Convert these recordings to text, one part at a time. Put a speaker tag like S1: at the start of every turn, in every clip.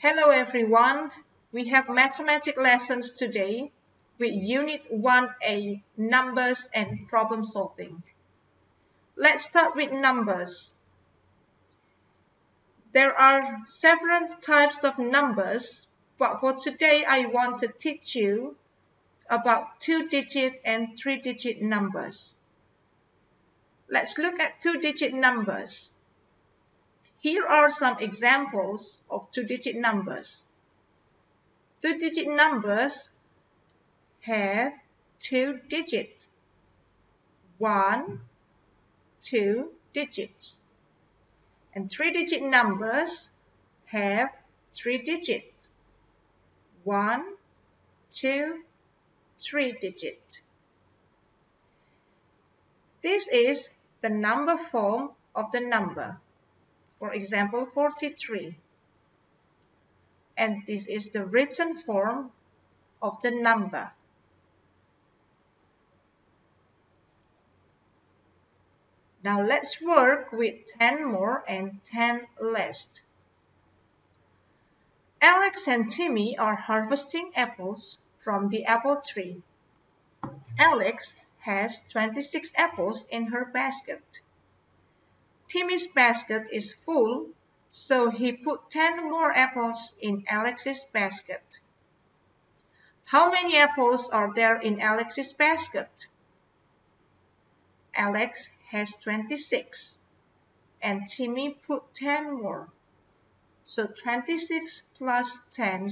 S1: Hello everyone, we have mathematics lessons today with Unit 1A, Numbers and Problem Solving. Let's start with numbers. There are several types of numbers, but for today I want to teach you about 2-digit and 3-digit numbers. Let's look at 2-digit numbers. Here are some examples of 2-digit numbers. 2-digit numbers have 2 digits, 1, 2 digits. And 3-digit numbers have 3 digits, 1, 2, 3 digits. This is the number form of the number. For example, 43. And this is the written form of the number. Now let's work with 10 more and 10 less. Alex and Timmy are harvesting apples from the apple tree. Alex has 26 apples in her basket. Timmy's basket is full, so he put 10 more apples in Alex's basket. How many apples are there in Alex's basket? Alex has 26 and Timmy put 10 more. So 26 plus 10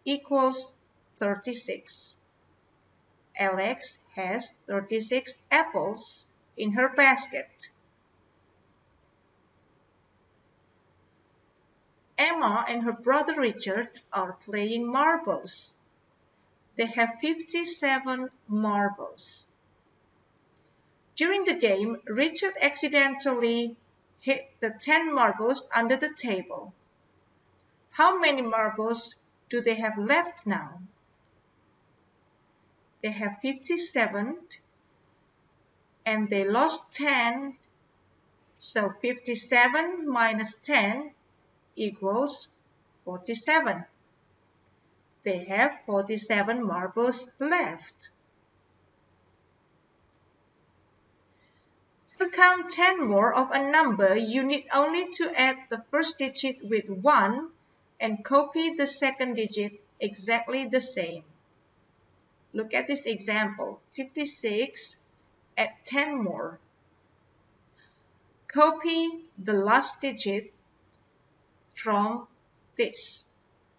S1: equals 36. Alex has 36 apples in her basket. Emma and her brother Richard are playing marbles. They have 57 marbles. During the game, Richard accidentally hit the 10 marbles under the table. How many marbles do they have left now? They have 57 and they lost 10, so 57 minus 10 equals 47. They have 47 marbles left. To count 10 more of a number, you need only to add the first digit with 1 and copy the second digit exactly the same. Look at this example, 56, add 10 more. Copy the last digit from this,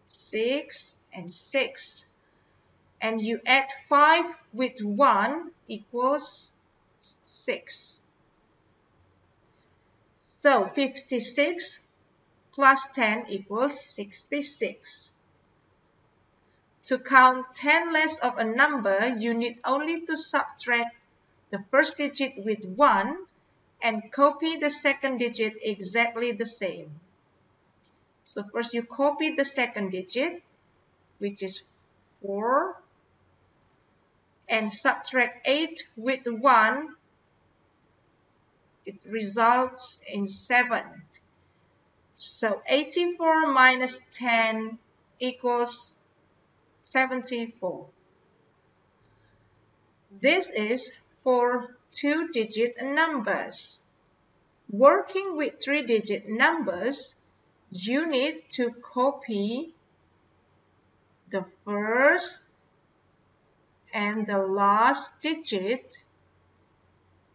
S1: 6 and 6. And you add 5 with 1 equals 6. So 56 plus 10 equals 66. To count 10 less of a number, you need only to subtract the first digit with 1 and copy the second digit exactly the same. So first you copy the second digit, which is 4, and subtract 8 with 1, it results in 7. So 84 minus 10 equals 74. This is for 2-digit numbers. Working with 3-digit numbers, you need to copy the first and the last digit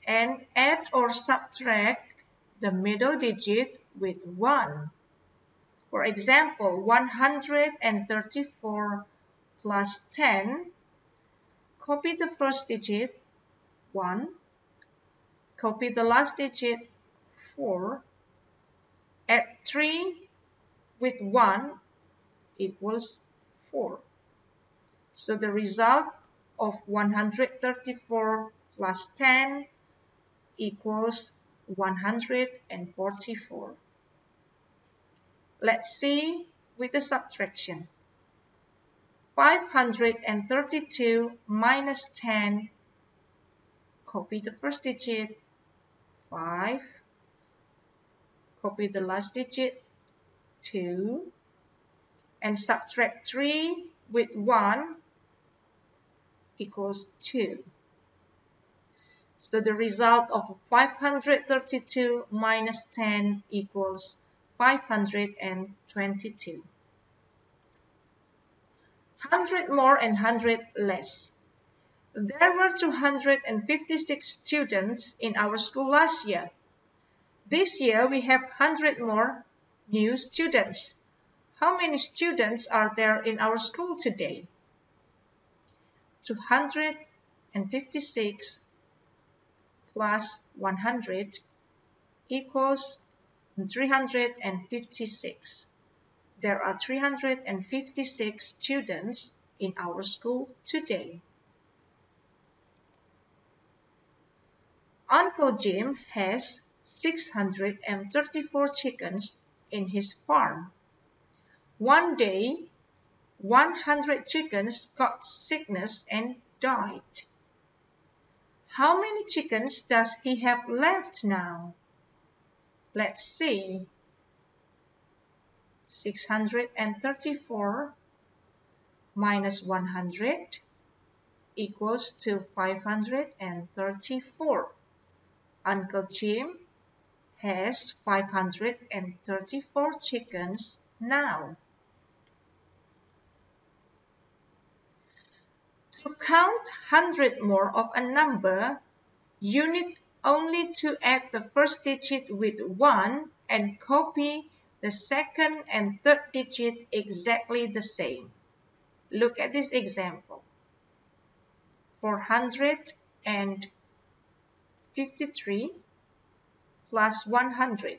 S1: and add or subtract the middle digit with 1. For example, 134 plus 10, copy the first digit, 1, copy the last digit, 4, add 3 with 1 equals 4. So the result of 134 plus 10 equals 144. Let's see with the subtraction. 532 minus 10, copy the first digit, 5, copy the last digit, 2, and subtract 3 with 1 equals 2. So the result of 532 minus 10 equals 522. 100 more and 100 less. There were 256 students in our school last year. This year we have 100 more new students. How many students are there in our school today? 256 plus 100 equals 356. There are 356 students in our school today. Uncle Jim has 634 chickens in his farm. One day, 100 chickens got sickness and died. How many chickens does he have left now? Let's see. 634 minus 100 equals to 534. Uncle Jim has 534 chickens now. To count 100 more of a number, you need only to add the first digit with 1 and copy the second and third digit exactly the same. Look at this example. 453 plus 100.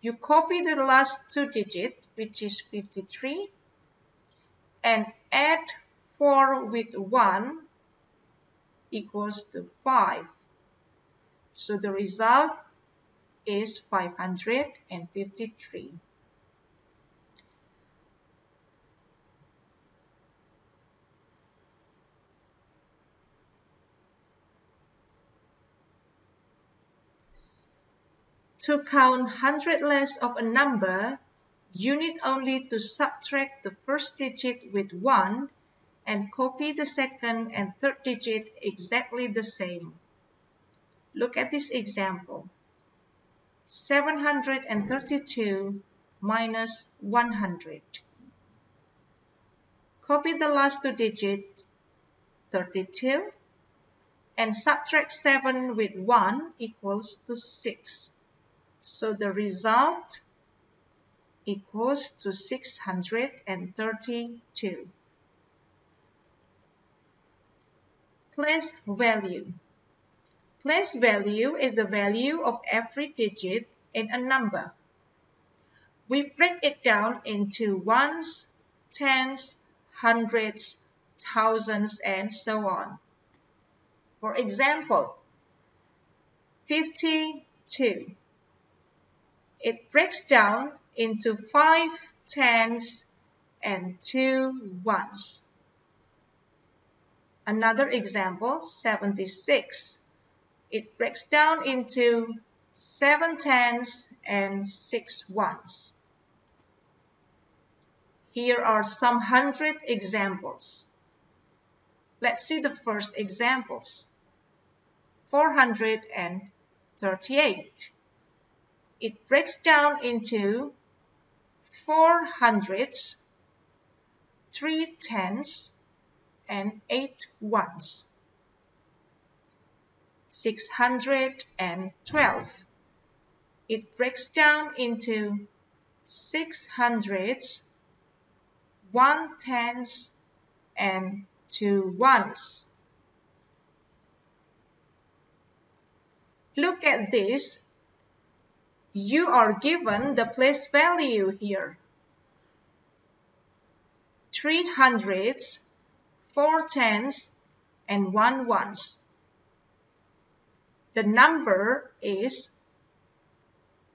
S1: You copy the last two digits, which is 53, and add 4 with 1 equals to 5. So the result is 553. To count 100 less of a number, you need only to subtract the first digit with 1 and copy the second and third digit exactly the same. Look at this example. 732 minus 100. Copy the last two digits, 32, and subtract 7 with 1 equals to 6. So the result equals to 632. Place value. Place value is the value of every digit in a number. We break it down into ones, tens, hundreds, thousands, and so on. For example, 52. It breaks down into 5 tens and 2 ones. Another example, 76. It breaks down into 7 tens and 6 ones. Here are some 100 examples. Let's see the first examples. 438. It breaks down into 4 hundreds, 3 tens, and 8 ones. 612. It breaks down into 6 hundreds, 1 tens, and 2 ones. Look at this. You are given the place value here. 3 hundreds, 4 tens, and 1 ones. The number is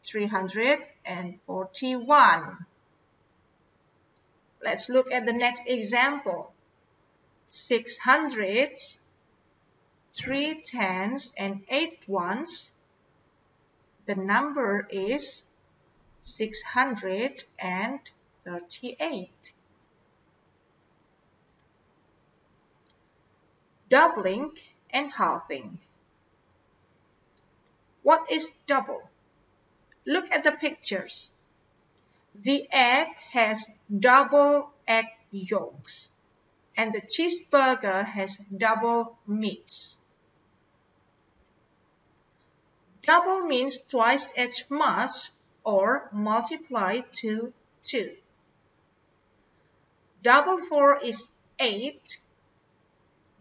S1: 341. Let's look at the next example. 6 hundreds, 3 tens, and 8 ones. The number is 642. 38. Doubling and halving. What is double? Look at the pictures. The egg has double egg yolks, and the cheeseburger has double meats. Double means twice as much or multiply to 2. Double 4 is 8,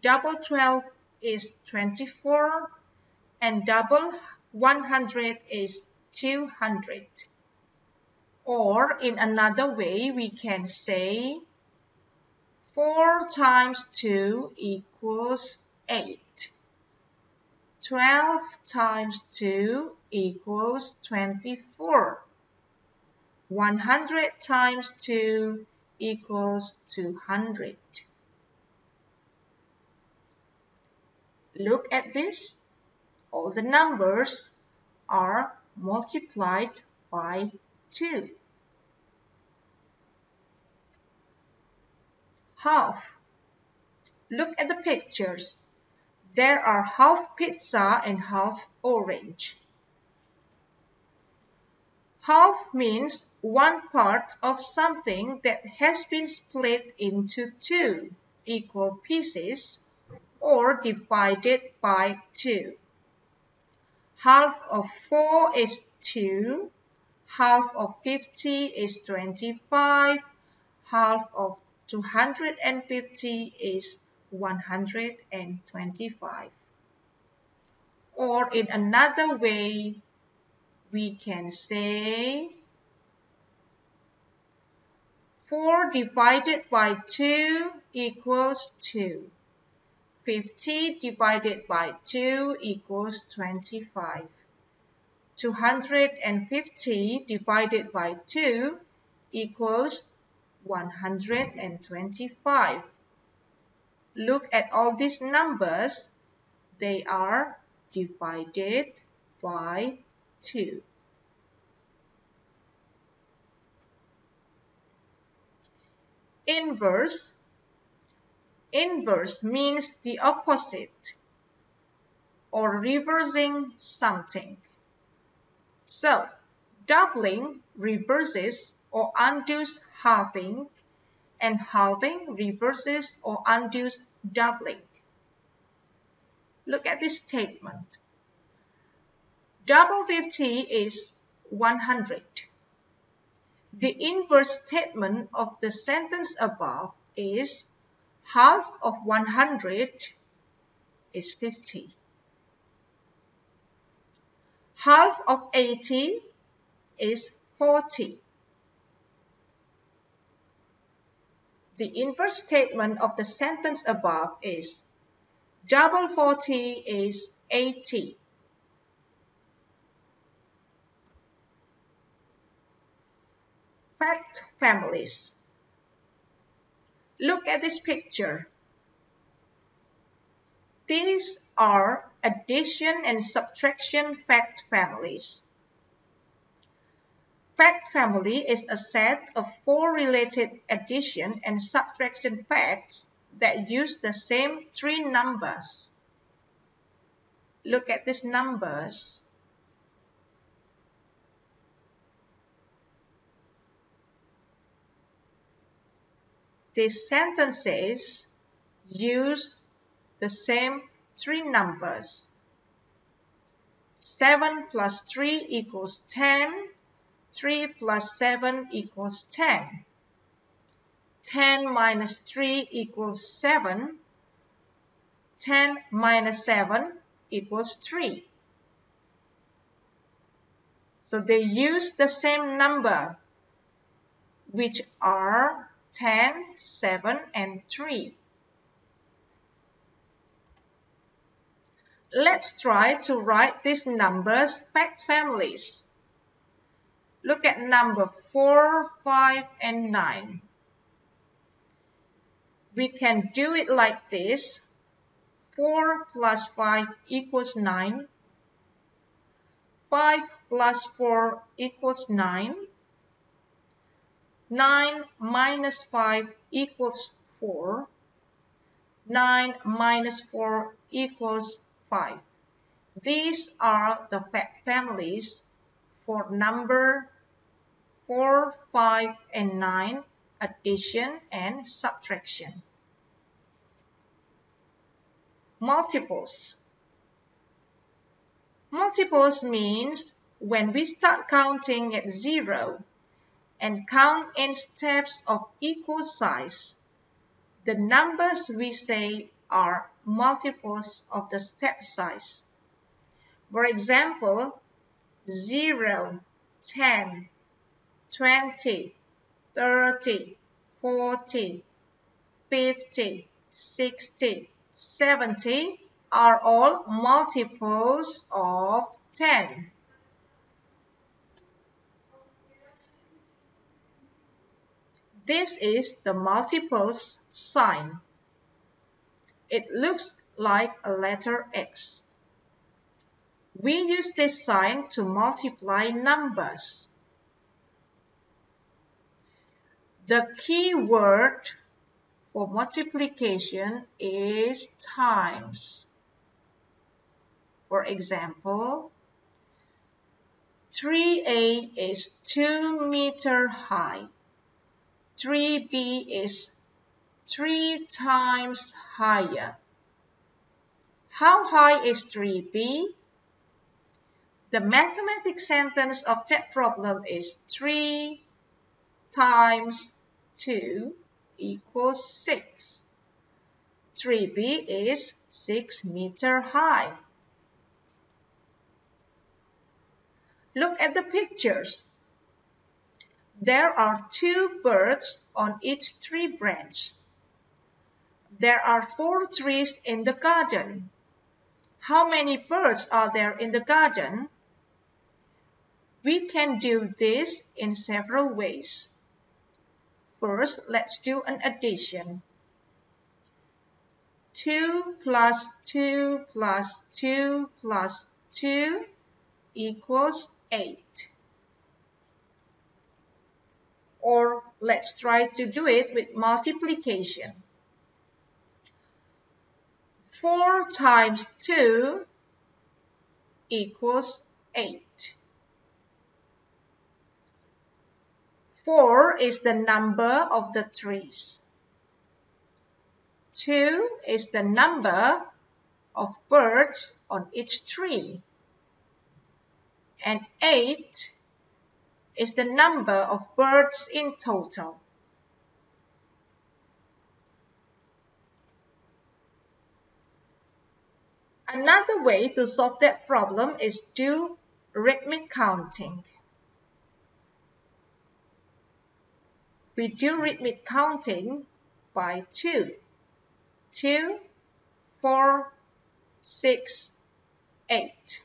S1: double 12 is 24, and double 100 is 200. Or in another way, we can say 4 times 2 equals 8. 12 times 2 equals 24. 100 times 2 equals 200. Look at this. All the numbers are multiplied by 2. Half. Look at the pictures. There are half pizza and half orange. Half means one part of something that has been split into 2 equal pieces or divided by 2. Half of 4 is 2, half of 50 is 25, half of 250 is 125. Or in another way, we can say 4 divided by 2 equals 2. 50 divided by 2 equals 25. 250 divided by 2 equals 125. Look at all these numbers. They are divided by 2. Inverse. Inverse means the opposite or reversing something. So, doubling reverses or undoes halving, and halving reverses or undoes doubling. Look at this statement. Double 50 is 100. The inverse statement of the sentence above is half of 100 is 50. Half of 80 is 40. The inverse statement of the sentence above is double 40 is 80. Fact families. Look at this picture. These are addition and subtraction fact families. Fact family is a set of 4 related addition and subtraction facts that use the same 3 numbers. Look at these numbers. These sentences use the same 3 numbers. 7 plus 3 equals 10. 3 plus 7 equals 10. 10 minus 3 equals 7. 10 minus 7 equals 3. So they use the same number, which are 10, 7, and 3. Let's try to write these numbers fact families. Look at number 4, 5, and 9. We can do it like this. 4 plus 5 equals 9. 5 plus 4 equals 9. 9 minus 5 equals 4. 9 minus 4 equals 5. These are the fact families for number 4, 5, and 9, addition and subtraction. Multiples. Multiples means when we start counting at 0 and count in steps of equal size, the numbers we say are multiples of the step size. For example, 0, 10, 20, 30, 40, 50, 60, 70 are all multiples of 10. This is the multiples sign. It looks like a letter X. We use this sign to multiply numbers. The key word for multiplication is times. For example, 3A is 2 meters high. 3B is 3 times higher. How high is 3B? The mathematical sentence of that problem is 3 times 2 equals 6. 3B is 6 meters high. Look at the pictures. There are 2 birds on each tree branch. There are 4 trees in the garden. How many birds are there in the garden? We can do this in several ways. First, let's do an addition. 2 plus 2 plus 2 plus 2 equals 8. Or let's try to do it with multiplication. 4 times 2 equals 8. 4 is the number of the trees. 2 is the number of birds on each tree. And 8 is the number of birds in total. Another way to solve that problem is do rhythmic counting. We do rhythmic counting by 2. 2, 4, 6, 8.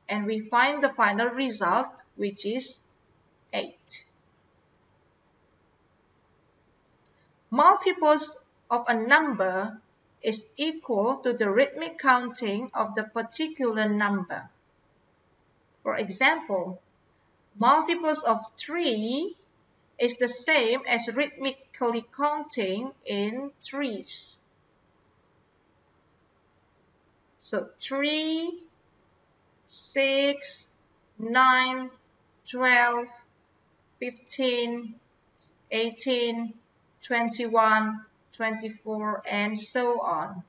S1: And we find the final result, which is 8. Multiples of a number is equal to the rhythmic counting of the particular number. For example, multiples of 3 is the same as rhythmically counting in threes. So 3, 6, 9, 12, 15, 18, 21, 24, and so on.